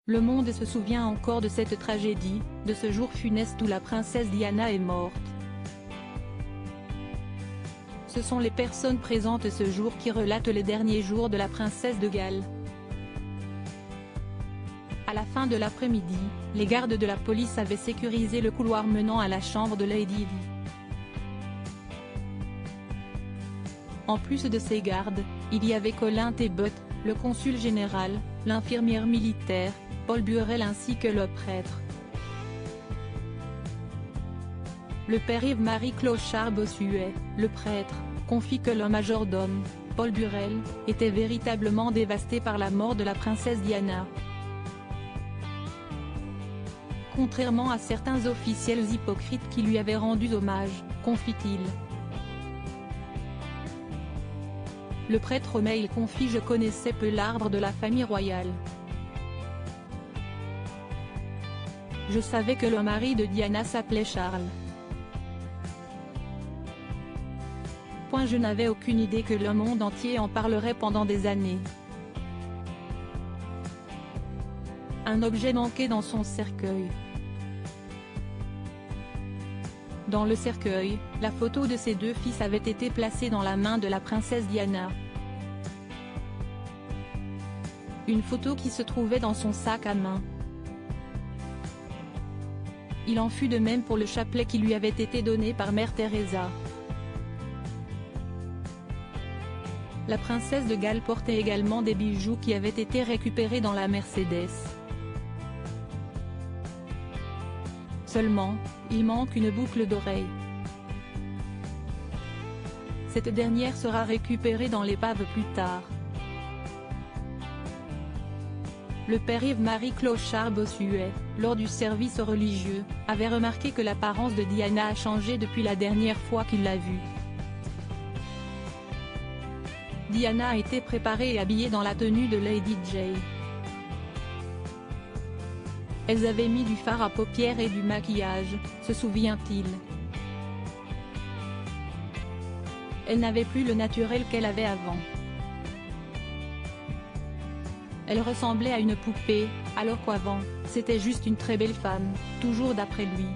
Le monde se souvient encore de cette tragédie, de ce jour funeste où la princesse Diana est morte. Ce sont les personnes présentes ce jour qui relatent les derniers jours de la princesse de Galles. À la fin de l'après-midi, les gardes de la police avaient sécurisé le couloir menant à la chambre de Lady Di. En plus de ces gardes, il y avait Colin Talbot, le consul général, l'infirmière militaire, Paul Burrell ainsi que le prêtre. Le père Yves-Marie Clochard-Bossuet, le prêtre, confie que le majordome, Paul Burrell, était véritablement dévasté par la mort de la princesse Diana. Contrairement à certains officiels hypocrites qui lui avaient rendu hommage, confie-t-il. Le prêtre Mail confie: je connaissais peu l'arbre de la famille royale. Je savais que le mari de Diana s'appelait Charles. Je n'avais aucune idée que le monde entier en parlerait pendant des années. Un objet manquait dans son cercueil. Dans le cercueil, la photo de ses deux fils avait été placée dans la main de la princesse Diana. Une photo qui se trouvait dans son sac à main. Il en fut de même pour le chapelet qui lui avait été donné par Mère Teresa. La princesse de Galles portait également des bijoux qui avaient été récupérés dans la Mercedes. Seulement, il manque une boucle d'oreille. Cette dernière sera récupérée dans l'épave plus tard. Le père Yves-Marie Clochard-Bossuet, lors du service religieux, avait remarqué que l'apparence de Diana a changé depuis la dernière fois qu'il l'a vue. Diana a été préparée et habillée dans la tenue de Lady Jay. Elles avaient mis du fard à paupières et du maquillage, se souvient-il. Elle n'avait plus le naturel qu'elle avait avant. Elle ressemblait à une poupée, alors qu'avant, c'était juste une très belle femme, toujours d'après lui.